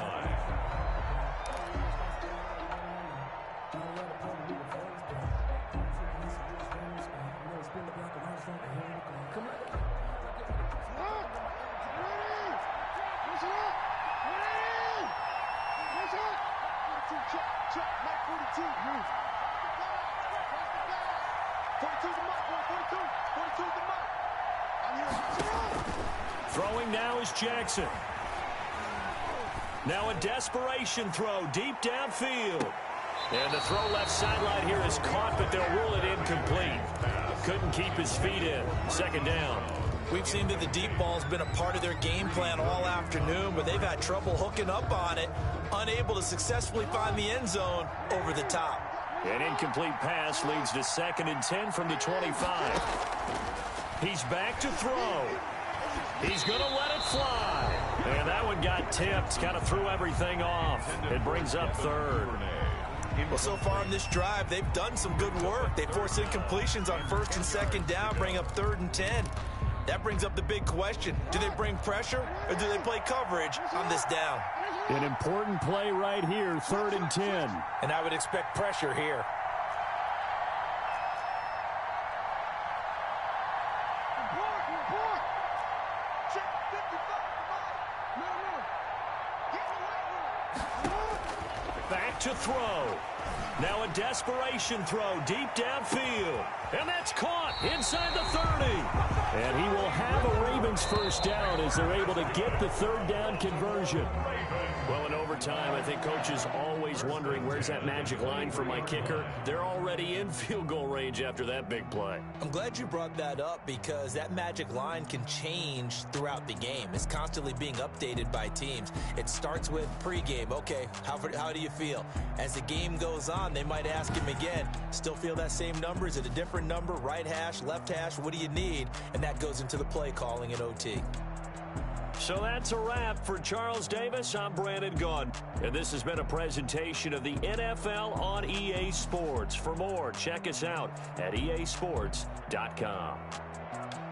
Throwing now is Jackson. Now a desperation throw deep downfield. And the throw left sideline here is caught, but they'll rule it incomplete. Couldn't keep his feet in. Second down. We've seen that the deep ball's been a part of their game plan all afternoon, but they've had trouble hooking up on it, unable to successfully find the end zone over the top. An incomplete pass leads to 2nd and 10 from the 25. He's back to throw. He's going to let it fly. And that one got tipped, kind of threw everything off. It brings up 3rd. Well, so far in this drive, they've done some good work. They force incompletions on 1st and 2nd down, bring up 3rd and 10. That brings up the big question. Do they bring pressure or do they play coverage on this down? An important play right here, 3rd and 10. And I would expect pressure here. Back to throw. Now a desperation throw deep downfield. And that's caught inside the 30. And he will have a Ravens first down as they're able to get the 3rd down conversion. Well, in overtime, I think Coach is always wondering, where's that magic line for my kicker? They're already in field goal range after that big play. I'm glad you brought that up because that magic line can change throughout the game. It's constantly being updated by teams. It starts with pregame. Okay, how do you feel? As the game goes on, they might ask him again, still feel that same number? Is it a different number? Right hash, left hash, what do you need? And that goes into the play calling at OT. So that's a wrap for Charles Davis. I'm Brandon Gunn. And this has been a presentation of the NFL on EA Sports. For more, check us out at easports.com.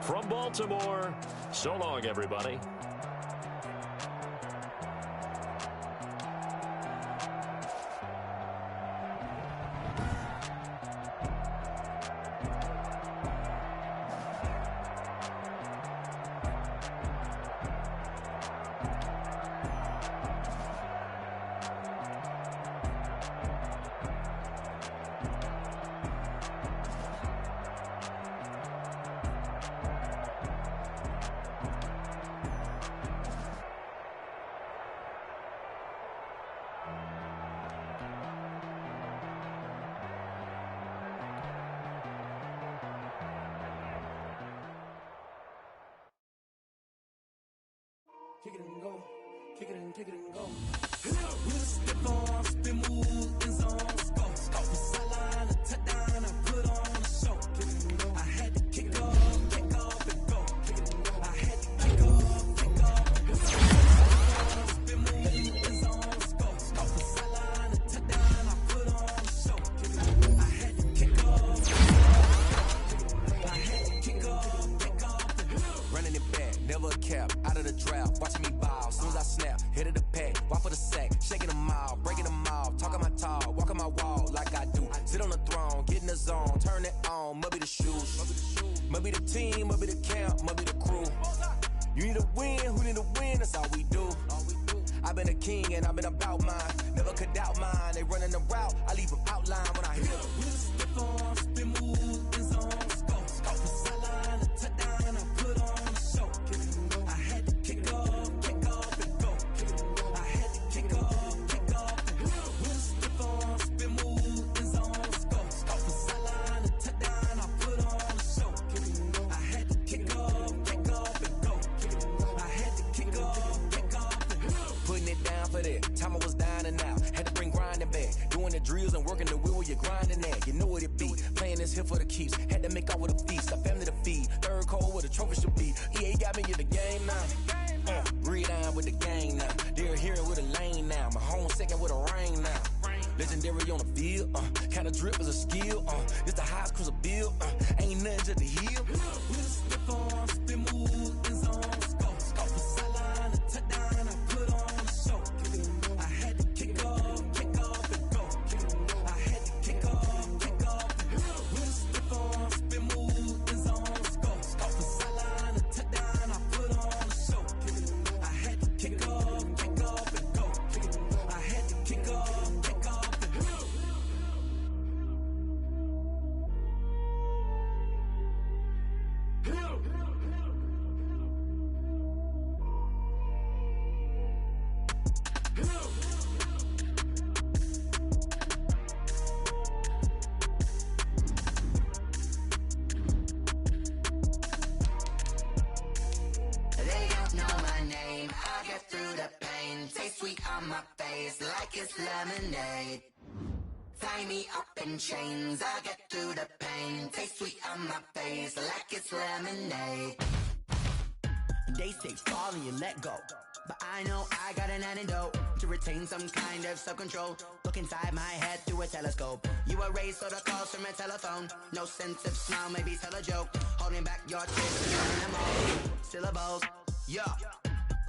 From Baltimore, so long, everybody. kick it and go, kick it and go. We'll step on, spin, move, in zone, scope. From the sideline to touchdown, I put on a show. Kick it and go. I had to kick off and go. Kick it and go. I had to kick off and go. Spin, move, in zone, scope. From the sideline to touchdown, I put on a show. Kick it and go. I had to kick off. I had to kick off. Running it back, never a cap, out of the drought, watching me ball. Soon as I snap, hit of the pack, walk for the sack, shaking them all, breaking them off, talking my talk, walking my wall like I do. Sit on the throne, get in the zone, turn it on, must be the shoes, must be the team, must be the camp, must be the crew. You need a win, who need a win, that's all we do. I've been a king and I've been about mine, never could doubt mine. They running the route, I leave them outline when I hit them. We'll step on, spin, move, in zone, scope. From the sideline to touchdown, I put on a show. Kick it and go. I had to kick off and go. Kick it and go. I had to kick off and go. We'll step on, spin, move, in zone, scope. From the sideline to touchdown, I put on a show. Kick it and go. I had to kick off and go. Kick it and go. I had to kick off and go. Putting it down for that, time I was down and out, had to bring grinding back, doing the drills and working the wheel where you're grinding at, you know what it be, playing this here for the keeps, had to make out with a feast, a family to feed, third cold where the trophy should be, EA got me in the game now, read on with the gang now, they're hearing with a lane now, my home second with a rain now, legendary on the field, kinda drip is a skill, it's the highest cruiser bill, ain't nothing to the hill. We'll step on, spin, move, in zone, scope. From the sideline to touchdown, I put on a show. Kick it and go. I had to kick off and go. Kick it and go. I had to kick off and go. We'll step on, spin, move, in zone, scope. From the sideline to touchdown, I put on a show. Kick it and go. I had to kick off and go. Kick it and go. I had to kick off and go. They don't know my name, I get through the pain. Taste sweet on my face like it's lemonade. Tie me up in chains, I get through the pain. Taste sweet on my face like it's lemonade. They say fall and you let go, but I know I got an antidote to retain some kind of self-control. Look inside my head through a telescope. You erase all the calls from a telephone. No sense of smile, maybe tell a joke. Holding back your tears, turning them all syllables. Yeah,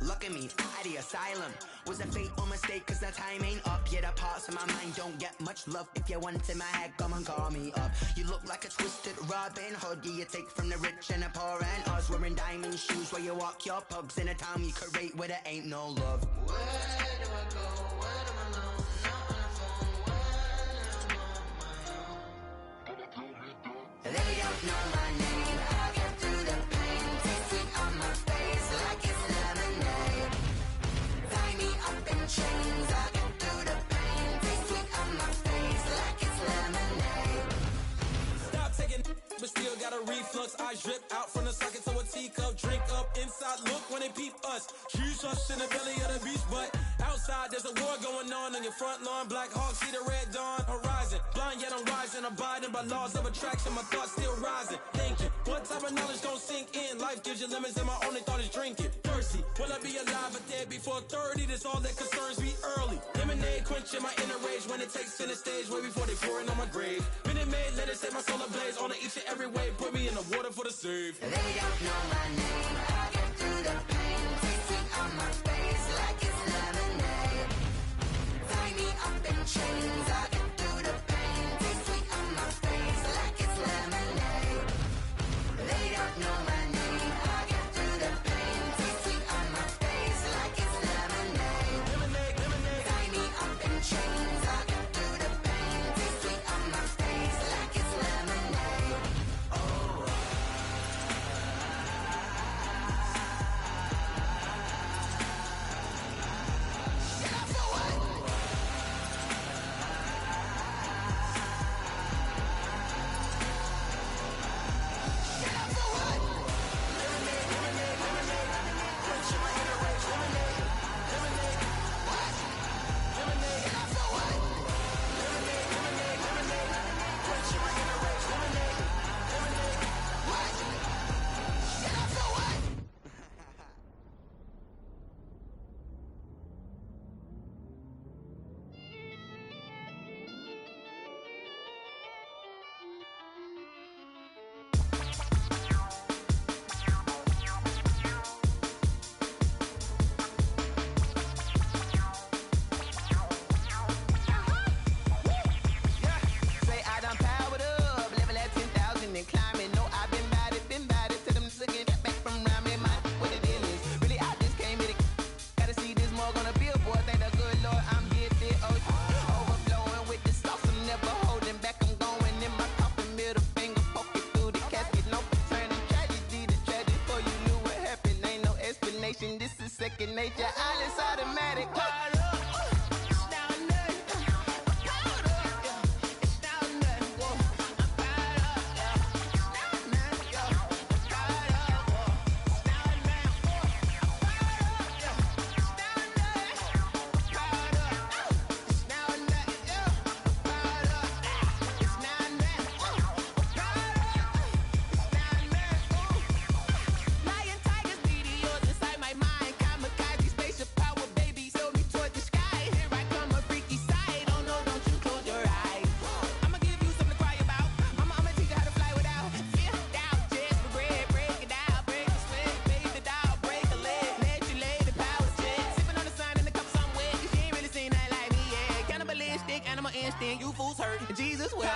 look at me, at the asylum. Was a fate or mistake, cause the time ain't up. Yet the parts of my mind don't get much love. If you want in my head, come and call me up. You look like a twisted Robin Hood. Yeah, you take from the rich and the poor and us. Wearing diamond shoes where you walk your pugs in a town you create where there ain't no love. Where do I go? When I'm alone? Not on the phone. When I'm on my own. They don't know my name. I get through the pain. Taste sweet on my face like it's lemonade. Tie me up in chains. I get through the pain. Taste sweet on my face like it's lemonade. Stop taking but still got a reflux. Eyes drip out from the socket to a teacup. Drink up inside, look when they peep us. Choose us in the belly of the beast, but outside there's a war going on your front lawn. Black Hawk, see the red dawn horizon. Blind yet I'm rising, abiding by laws of attraction. My thoughts still rising, thinking what type of knowledge don't sink in. Life gives you limits and my only thought is drinking. Thirsty, will I be alive or dead before 30? That's all that concerns me early. Lemonade quenching my inner rage when it takes center stage way before they pour it on my grave. Minute Maid, let it set my soul ablaze on each and every way. Put me in the water for the save. They don't know my name. I get through the pain. Taste sweet on my face like it's lemonade. Tie me up in chains. I get through the pain. Taste sweet on my face like it's lemonade. They don't know my name. I get through the pain. Taste sweet on my face like it's lemonade. Tie me up in chains. I get through the pain. Taste sweet on my face like it's lemonade. Oh. second nature. All is automatic. You fools hurt. Jesus will.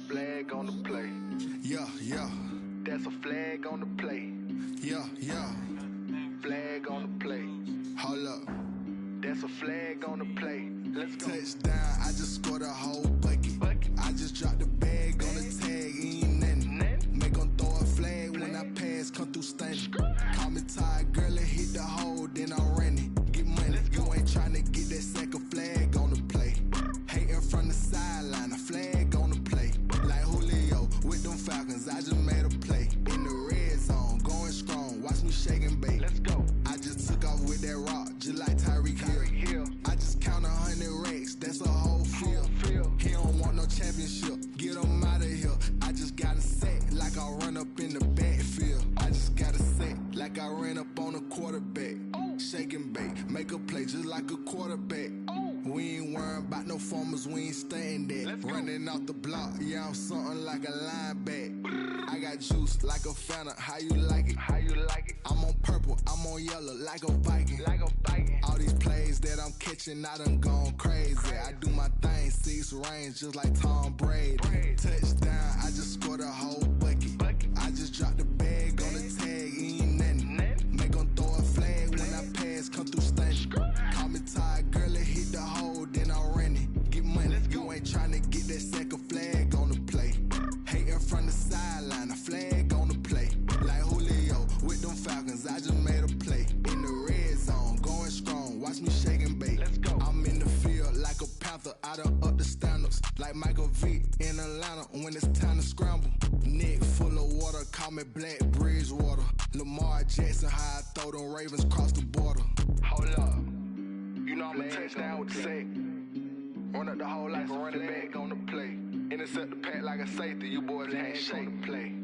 Flag on the play. Yeah, yeah. That's a flag on the play. Yeah, yeah. Flag on the play. Hold up. That's a flag on the play. Let's go. Touchdown, I just scored a whole bucket. I just dropped the bag on the tag, ain't nothing. Make 'em throw a flag when I pass, come through stunning. Call me tired, girl, and hit the hole, then I'm running. Get money, you ain't tryna get that second flag on the play. Hating from the sideline, a flag on the play. Like Julio with them Falcons, I just made a play. In the red zone, going strong, watch me shake and bake. Let's go. I just took off with that rock, just like Tyreek Hill. I just count 100 racks, that's a whole field. He don't want no championship, get him out of here. I just got a set, like I run up in the backfield. I just got a set, like I ran up on a quarterback. Shake and bake, make a play just like a quarterback. We ain't worrying about no formers, we ain't staying there. Running off the block, yeah, I'm something like a lineback. I got juice like a Fanta, how you like it? How you like it? I'm on purple, I'm on yellow, like a Viking. Like a Viking. All these plays that I'm catching, I done gone crazy. I do my thing, 6 range, just like Tom Brady. Touchdown, I just scored a whole bucket. I just dropped the bag on the tag, ain't nothing. Make 'em throw a flag when I pass, come through stunning. Call me tired, girl, and hit the hole, then I'm running. Get money, you ain't tryna get that second flag on the play. Hating from the sideline, a flag on the play. Like Julio with them Falcons, I just made a play. In the red zone, going strong, watch me shake and bake. Let's go. I'm in the field like a Panther, I done up the standards. Like Michael Vick in Atlanta when it's time to scramble. Neck full of water, call me Black Bridgewater. Lamar Jackson, how I throw them Ravens cross the border. Hold up. You know I'm a touchdown with the sack. Run up the whole like a running back on the play. Intercept the pack like a safety, you boys ain't shake the play.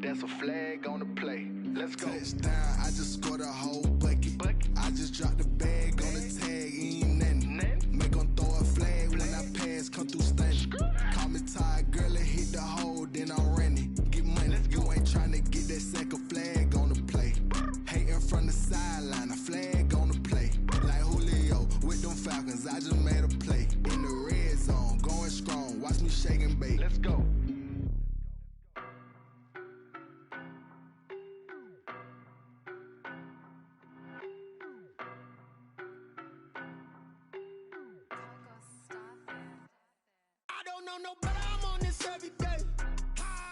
That's a flag on the play. Let's go. Touchdown, I just scored a whole bucket. I just dropped the bag on the tag, ain't nothing. Make 'em throw a flag when I pass, come through stunning. Call me tired, girl, and hit the hole, then I'm running. Get money, you ain't tryna get that second flag on the play. Hating from the sideline, a flag on the play. Like Julio with them Falcons, I just made a play. In the red zone, going strong, watch me shake and bake. Let's go. I don't know no better, I'm on this every day.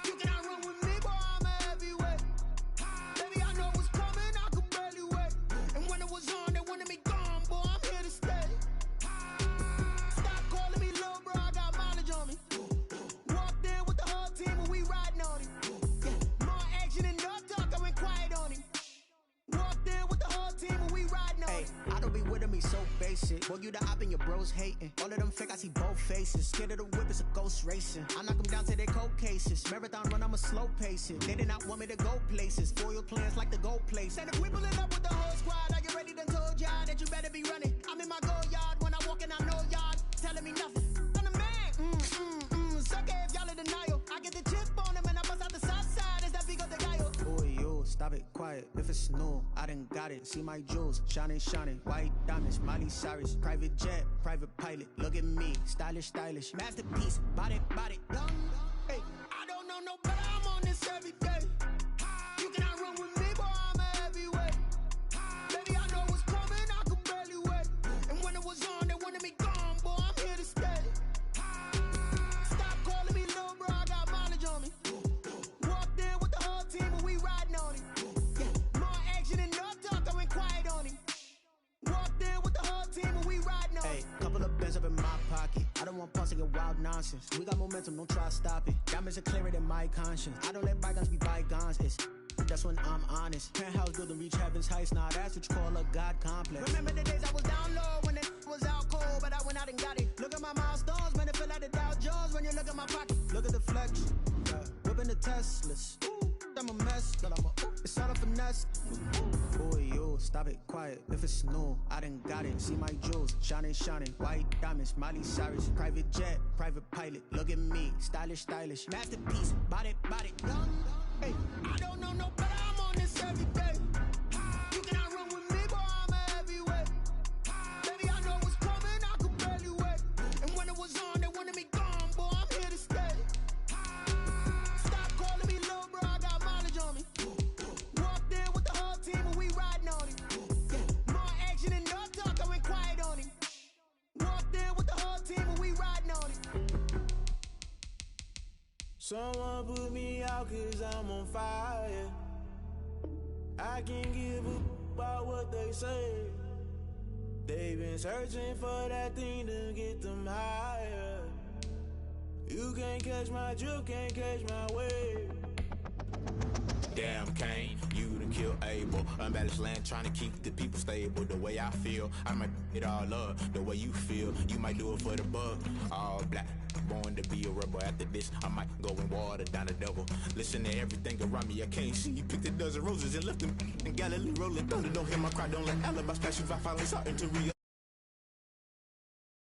You cannot run with me, boy, I'm an basic. Boy, you the op and your bros hating. All of them fake, I see both faces. Scared of the whip, it's a ghost racing. I knock them down to their cold cases. Marathon run, I'ma slow pace it. They did not want me to go places. Foil plans like the gold place. And if we pulling up with the whole squad, I get ready to told y'all that you better be running. I'm in my go yard when I walk in, I know y'all telling me nothing. I'm the man. Suck it if y'all in denial. I get the chip on them and I bust out the south side. Is that big of the guy? Boy, yo, stop it, quiet. If it's new, I done got it. See my jewels, shining, shining. White diamonds, Miley Cyrus. Private jet, private pilot. Look at me, stylish, stylish. Masterpiece, body, body. Hey, I don't know no better. I'm on this every day. You cannot run with me, boy. I'm a heavyweight. Baby, I know what's coming. I could barely wait. And when it was on, they wanted me gone, boy. I'm here to stay. Stop calling me little bro. I got mileage on me. Walked in with the whole team and we riding on it. Yeah, more action than no talk. I went quiet on him. Walked in with the whole team and we riding on it. Hey, couple of bands up in my pocket. I don't want pause to get wild nonsense. We got momentum, don't try to stop it. Diamonds are clearer than my conscience. I don't let bygones be bygones. That's when I'm honest. Penthouse building reach heaven's heights. Nah, that's what you call a God complex. Remember the days I was down low when it was out cold, but I went out and got it. Look at my milestones, man, it feel like the Dow Jones when you look at my pocket. Look at the flex, whipping the Teslas. I'm a mess, but it's all a finesse. Boy, yo, stop it, quiet. If it's new, I done got it. See my jewels, shining, shining. White diamonds, Miley Cyrus. Private jet, private pilot. Look at me, stylish, stylish. Masterpiece, body, body. Hey, I don't know no better. I'm on this every day. You cannot run with me, boy. I'm a heavyweight. Baby, I know what's coming. I could barely wait. And when it was on, they wanted me gone, boy. I'm here to stay. Stop calling me little bro. I got mileage on me. Walked in with the whole team and we riding on it. Yeah, more action than no talk. I went quiet on him. Walked in with the whole team and we riding on it. Someone put me out cause I'm on fire. I can't give a about what they say. They've been searching for that thing to get them higher. You can't catch my drift, can't catch my wave. Damn Kane, you done killed Abel. Unbalanced land trying to keep the people stable. The way I feel, I might it all up. The way you feel, you might do it for the buck. All black, born to be a rebel. After this, I might go and water down the devil. Listen to everything around me, I can't see. You picked a dozen roses and left them in Galilee rolling thunder. Don't hear my cry, don't let alibis pass you. I finally saw into real.